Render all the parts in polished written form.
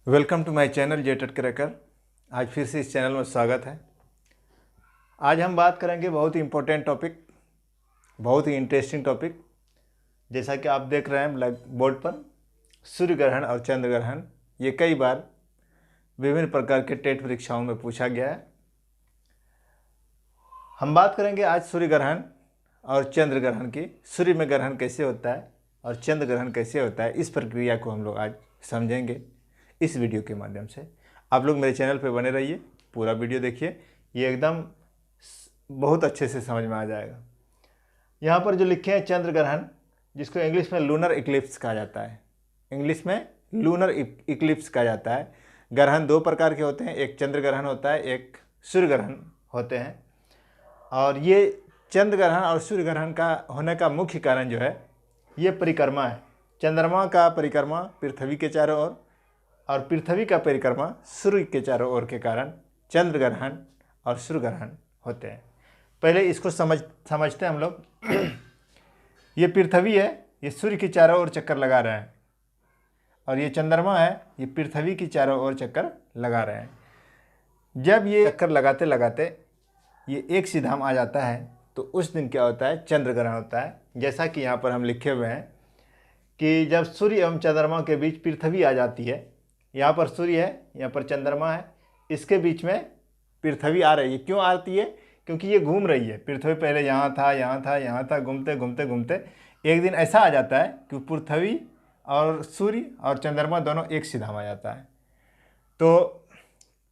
Welcome to my channel J cracker. आज फिर से इस चैनल में स्वागत है। आज हम बात करेंगे बहुत ही इम्पोर्टेंट टॉपिक, बहुत ही इंटरेस्टिंग टॉपिक। जैसा कि आप देख रहे हैं ब्लैक बोर्ड पर, सूर्य ग्रहण और चंद्र ग्रहण ये कई बार विभिन्न प्रकार के टेट परीक्षाओं में पूछा गया है। हम बात करेंगे आज सूर्य ग्रहण और चंद्र ग्रहण की। सूर्य में ग्रहण कैसे होता है और चंद्र ग्रहण कैसे होता है, इस प्रक्रिया को हम लोग आज समझेंगे इस वीडियो के माध्यम से। आप लोग मेरे चैनल पे बने रहिए, पूरा वीडियो देखिए, ये एकदम बहुत अच्छे से समझ में आ जाएगा। यहाँ पर जो लिखे हैं चंद्र ग्रहण, जिसको इंग्लिश में लूनर इक्लिप्स कहा जाता है। इंग्लिश में लूनर इक्लिप्स कहा जाता है। ग्रहण दो प्रकार के होते हैं, एक चंद्र ग्रहण होता है, एक सूर्य ग्रहण होते हैं। और ये चंद्र ग्रहण और सूर्य ग्रहण का होने का मुख्य कारण जो है, ये परिक्रमा है। चंद्रमा का परिक्रमा पृथ्वी के चारों ओर और पृथ्वी का परिक्रमा सूर्य के चारों ओर के कारण चंद्र ग्रहण और सूर्य ग्रहण होते हैं। पहले इसको समझते हैं हम लोग। ये पृथ्वी है, ये सूर्य के चारों ओर चक्कर लगा रहा है, और ये चंद्रमा है, ये पृथ्वी की चारों ओर चक्कर लगा रहे हैं। जब ये चक्कर लगाते लगाते ये एक सीधाम आ जाता है, तो उस दिन क्या होता है, चंद्र ग्रहण होता है। जैसा कि यहाँ पर हम लिखे हुए हैं कि जब सूर्य एवं चंद्रमा के बीच पृथ्वी आ जाती है, यहाँ पर सूर्य है, यहाँ पर चंद्रमा है, इसके बीच में पृथ्वी आ रही है। क्यों आती है? क्योंकि ये घूम रही है। पृथ्वी पहले यहाँ था, यहाँ था, यहाँ था, घूमते घूमते घूमते एक दिन ऐसा आ जाता है कि पृथ्वी और सूर्य और चंद्रमा दोनों एक सीधा में आ जाता है। तो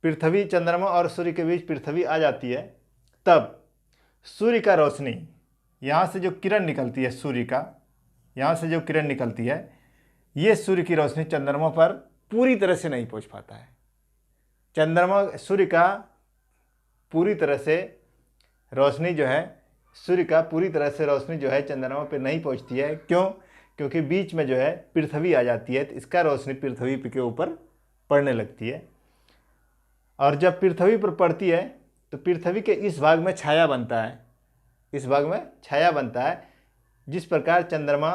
पृथ्वी, चंद्रमा और सूर्य के बीच पृथ्वी आ जाती है, तब सूर्य का रोशनी, यहाँ से जो किरण निकलती है सूर्य का, यहाँ से जो किरण निकलती है, ये सूर्य की रोशनी चंद्रमा पर पूरी तरह से नहीं पहुँच पाता है। चंद्रमा, सूर्य का पूरी तरह से रोशनी जो है, सूर्य का पूरी तरह से रोशनी जो है चंद्रमा पे नहीं पहुंचती है। क्यों? क्योंकि बीच में जो है पृथ्वी आ जाती है, तो इसका रोशनी पृथ्वी के ऊपर पड़ने लगती है। और जब पृथ्वी पर पड़ती है तो पृथ्वी के इस भाग में छाया बनता है, इस भाग में छाया बनता है। जिस प्रकार चंद्रमा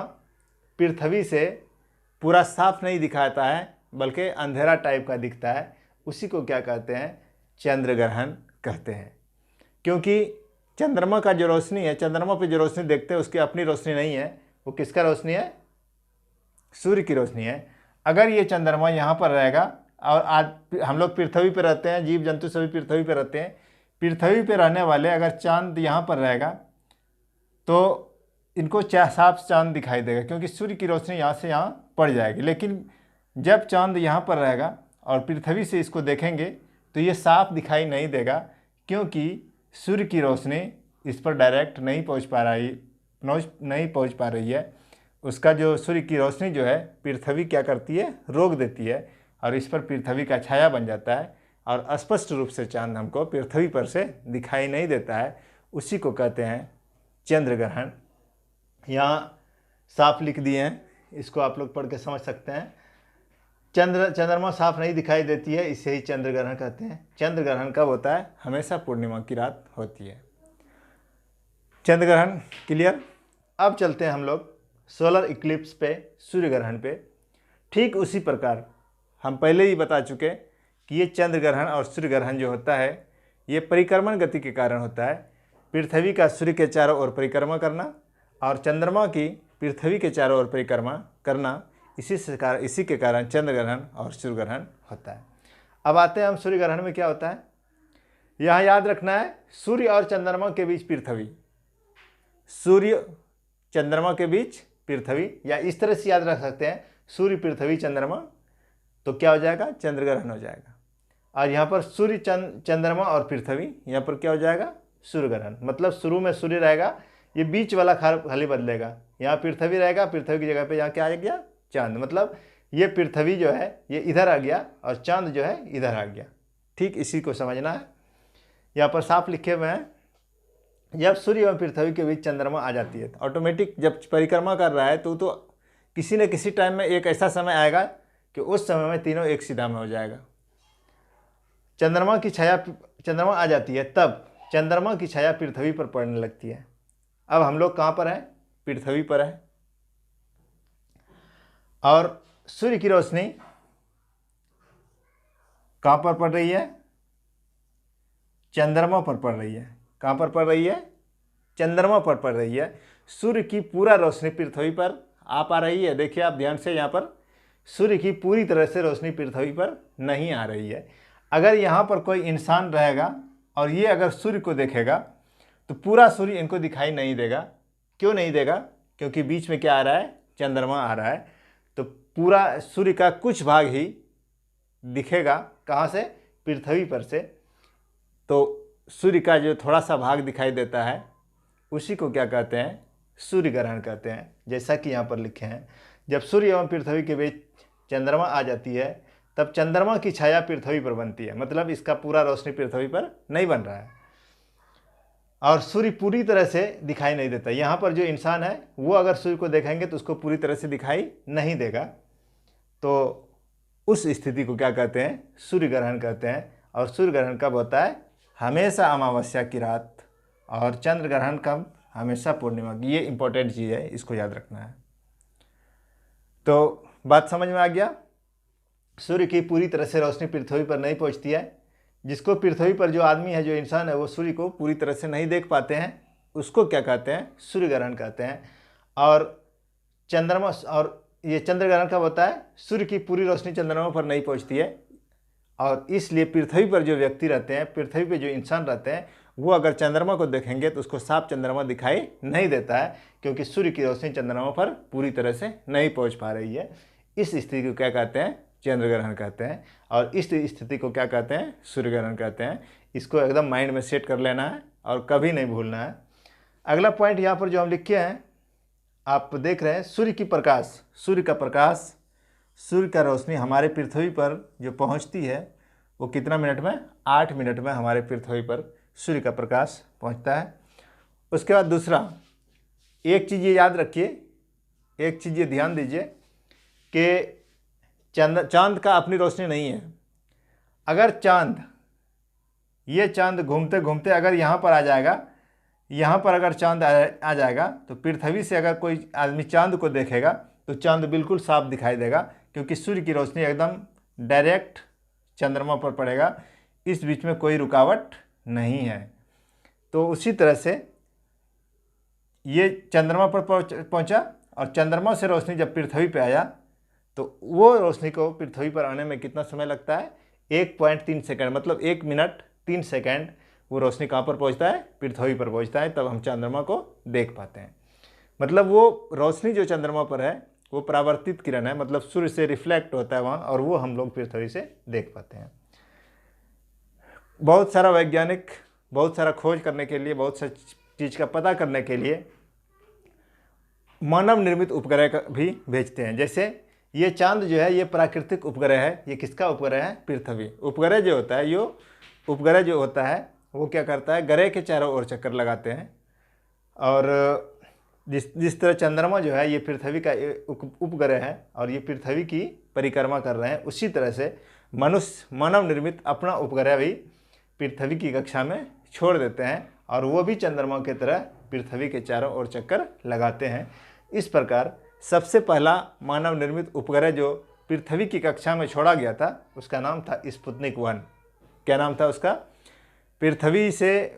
पृथ्वी से पूरा साफ नहीं दिखाता है, बल्कि अंधेरा टाइप का दिखता है, उसी को क्या कहते हैं, चंद्र ग्रहण कहते हैं। क्योंकि चंद्रमा का जो रोशनी है, चंद्रमा पे जो रोशनी देखते हैं उसकी अपनी रोशनी नहीं है, वो किसका रोशनी है, सूर्य की रोशनी है। अगर ये चंद्रमा यहाँ पर रहेगा, और आज हम लोग पृथ्वी पे रहते हैं, जीव जंतु सभी पृथ्वी पे रहते हैं, पृथ्वी पे रहने वाले अगर चांद यहाँ पर रहेगा तो इनको साफ चांद दिखाई देगा, क्योंकि सूर्य की रोशनी यहाँ से यहाँ पड़ जाएगी। लेकिन जब चांद यहाँ पर रहेगा और पृथ्वी से इसको देखेंगे तो ये साफ दिखाई नहीं देगा, क्योंकि सूर्य की रोशनी इस पर डायरेक्ट नहीं पहुँच पा रही है। उसका जो सूर्य की रोशनी जो है पृथ्वी क्या करती है, रोक देती है, और इस पर पृथ्वी का छाया बन जाता है, और स्पष्ट रूप से चांद हमको पृथ्वी पर से दिखाई नहीं देता है। उसी को कहते हैं चंद्र ग्रहण। यहाँ साफ लिख दिए हैं, इसको आप लोग पढ़ के समझ सकते हैं। चंद्रमा साफ नहीं दिखाई देती है, इसे ही चंद्र ग्रहण कहते हैं। चंद्र ग्रहण कब होता है? हमेशा पूर्णिमा की रात होती है चंद्र ग्रहण। क्लियर? अब चलते हैं हम लोग सोलर इक्लिप्स पे, सूर्य ग्रहण पे। ठीक उसी प्रकार हम पहले ही बता चुके कि ये चंद्र ग्रहण और सूर्य ग्रहण जो होता है, ये परिक्रमण गति के कारण होता है। पृथ्वी का सूर्य के चारों ओर परिक्रमा करना और चंद्रमा की पृथ्वी के चारों ओर परिक्रमा करना, इसी के कारण चंद्र ग्रहण और सूर्य ग्रहण होता है। अब आते हैं हम सूर्य ग्रहण में क्या होता है। यहाँ याद रखना है, सूर्य और चंद्रमा के बीच पृथ्वी, सूर्य चंद्रमा के बीच पृथ्वी, या इस तरह से याद रख सकते हैं, सूर्य पृथ्वी चंद्रमा, तो क्या हो जाएगा, चंद्र ग्रहण हो जाएगा। और यहाँ पर सूर्य चंद्रमा और पृथ्वी, यहाँ पर क्या हो जाएगा, सूर्य ग्रहण। मतलब शुरू में सूर्य रहेगा, ये बीच वाला खाली बदलेगा, यहाँ पृथ्वी रहेगा, पृथ्वी की जगह पे यहाँ क्या आ गया, चांद। मतलब ये पृथ्वी जो है ये इधर आ गया और चांद जो है इधर आ गया। ठीक इसी को समझना है। यहाँ पर साफ लिखे हुए हैं, जब सूर्य एवं पृथ्वी के बीच चंद्रमा आ जाती है तो ऑटोमेटिक जब परिक्रमा कर रहा है तो किसी न किसी टाइम में एक ऐसा समय आएगा कि उस समय में तीनों एक सीधा में हो जाएगा। चंद्रमा आ जाती है, तब चंद्रमा की छाया पृथ्वी पर पड़ने लगती है। अब हम लोग कहाँ पर हैं, पृथ्वी पर है, और सूर्य की रोशनी कहाँ पर पड़ रही है? चंद्रमा पर पड़ रही है। कहाँ पर पड़ रही है? चंद्रमा पर पड़ रही है। सूर्य की पूरा रोशनी पृथ्वी पर आ पा रही है? देखिए आप ध्यान से, यहाँ पर सूर्य की पूरी तरह से रोशनी पृथ्वी पर नहीं आ रही है। अगर यहाँ पर कोई इंसान रहेगा और ये अगर सूर्य को देखेगा तो पूरा सूर्य इनको दिखाई नहीं देगा। क्यों नहीं देगा? क्योंकि बीच में क्या आ रहा है? चंद्रमा आ रहा है। तो पूरा सूर्य का कुछ भाग ही दिखेगा। कहाँ से? पृथ्वी पर से। तो सूर्य का जो थोड़ा सा भाग दिखाई देता है उसी को क्या कहते हैं? सूर्य ग्रहण कहते हैं। जैसा कि यहाँ पर लिखे हैं, जब सूर्य एवं पृथ्वी के बीच चंद्रमा आ जाती है तब चंद्रमा की छाया पृथ्वी पर बनती है। मतलब इसका पूरा रोशनी पृथ्वी पर नहीं बन रहा है और सूर्य पूरी तरह से दिखाई नहीं देता। यहाँ पर जो इंसान है वो अगर सूर्य को देखेंगे तो उसको पूरी तरह से दिखाई नहीं देगा। तो उस स्थिति को क्या कहते हैं? सूर्य ग्रहण कहते हैं। और सूर्य ग्रहण कब होता है? हमेशा अमावस्या की रात। और चंद्र ग्रहण कब? हमेशा पूर्णिमा की। ये इंपॉर्टेंट चीज़ है, इसको याद रखना है। तो बात समझ में आ गया? सूर्य की पूरी तरह से रोशनी पृथ्वी पर नहीं पहुंचती है। जिसको पृथ्वी पर जो आदमी है, जो इंसान है, वो सूर्य को पूरी तरह से नहीं देख पाते हैं, उसको क्या कहते हैं? सूर्य ग्रहण कहते हैं। और चंद्रमा, और ये चंद्र ग्रहण कब होता है? सूर्य की पूरी रोशनी चंद्रमा पर नहीं पहुंचती है और इसलिए पृथ्वी पर जो व्यक्ति रहते हैं, पृथ्वी पर जो इंसान रहते हैं, वो अगर चंद्रमा को देखेंगे तो उसको साफ चंद्रमा दिखाई नहीं देता है, क्योंकि सूर्य की रोशनी चंद्रमा पर पूरी तरह से नहीं पहुंच पा रही है। इस स्थिति को क्या कहते हैं? चंद्र ग्रहण कहते हैं। और इस स्थिति को क्या कहते हैं? सूर्य ग्रहण कहते हैं। इसको एकदम माइंड में सेट कर लेना है और कभी नहीं भूलना है। अगला पॉइंट यहाँ पर जो हम लिखे हैं, आप देख रहे हैं, सूर्य की प्रकाश। सूर्य का प्रकाश, सूर्य का रोशनी हमारे पृथ्वी पर जो पहुँचती है वो कितना मिनट में? 8 मिनट में हमारे पृथ्वी पर सूर्य का प्रकाश पहुँचता है। उसके बाद दूसरा, एक चीज़ ये याद रखिए, एक चीज़ ये ध्यान दीजिए कि चांद का अपनी रोशनी नहीं है। अगर ये चांद घूमते घूमते अगर यहाँ पर आ जाएगा, यहाँ पर अगर चांद आ जाएगा तो पृथ्वी से अगर कोई आदमी चांद को देखेगा तो चांद बिल्कुल साफ दिखाई देगा, क्योंकि सूर्य की रोशनी एकदम डायरेक्ट चंद्रमा पर पड़ेगा। इस बीच में कोई रुकावट नहीं है। तो उसी तरह से ये चंद्रमा पर पहुँचा और चंद्रमा से रोशनी जब पृथ्वी पे आया तो वो रोशनी को पृथ्वी पर आने में कितना समय लगता है? 1.3 सेकंड। मतलब 1 मिनट 3 सेकंड वो रोशनी कहाँ पर पहुँचता है? पृथ्वी पर पहुँचता है। तब हम चंद्रमा को देख पाते हैं। मतलब वो रोशनी जो चंद्रमा पर है वो परावर्तित किरण है, मतलब सूर्य से रिफ्लेक्ट होता है वहाँ, और वो हम लोग पृथ्वी से देख पाते हैं। बहुत सारा वैज्ञानिक बहुत सारा खोज करने के लिए, बहुत सा चीज़ का पता करने के लिए मानव निर्मित उपग्रह भी भेजते हैं। जैसे ये चांद जो है ये प्राकृतिक उपग्रह है। ये किसका उपग्रह है? पृथ्वी। उपग्रह जो होता है, यो उपग्रह जो होता है वो क्या करता है? ग्रह के चारों ओर चक्कर लगाते हैं। और जिस तरह चंद्रमा जो है ये पृथ्वी का उपग्रह है और ये पृथ्वी की परिक्रमा कर रहे हैं, उसी तरह से मनुष्य मानव निर्मित अपना उपग्रह भी पृथ्वी की कक्षा में छोड़ देते हैं और वो भी चंद्रमा की तरह पृथ्वी के चारों ओर चक्कर लगाते हैं। इस प्रकार सबसे पहला मानव निर्मित उपग्रह जो पृथ्वी की कक्षा में छोड़ा गया था उसका नाम था स्पुतनिक 1। क्या नाम था उसका? पृथ्वी से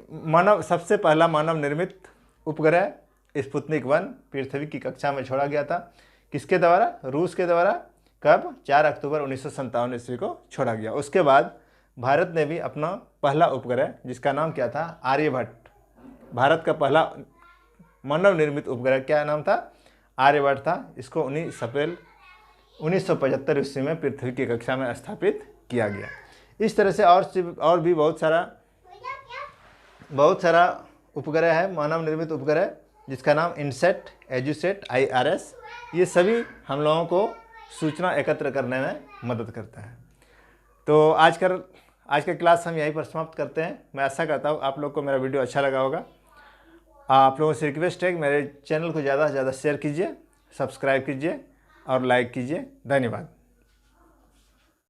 सबसे पहला मानव निर्मित उपग्रह स्पुतनिक 1 पृथ्वी की कक्षा में छोड़ा गया था। किसके द्वारा? रूस के द्वारा। कब? 4 अक्टूबर 1957 ईस्वी को छोड़ा गया। उसके बाद भारत ने भी अपना पहला उपग्रह, जिसका नाम क्या था? आर्यभट्ट। भारत का पहला मानव निर्मित उपग्रह क्या नाम था? आर्यभट्ट था। इसको 19 अप्रैल 1975 ईस्वी में पृथ्वी की कक्षा में स्थापित किया गया। इस तरह से और भी बहुत सारा उपग्रह है, मानव निर्मित उपग्रह, जिसका नाम इनसेट, एजुसेट, IRS, ये सभी हम लोगों को सूचना एकत्र करने में मदद करता है। तो आज का क्लास हम यहीं पर समाप्त करते हैं। मैं आशा करता हूँ आप लोग को मेरा वीडियो अच्छा लगा होगा। आप लोगों से रिक्वेस्ट है कि मेरे चैनल को ज़्यादा से ज़्यादा शेयर कीजिए, सब्सक्राइब कीजिए और लाइक कीजिए। धन्यवाद।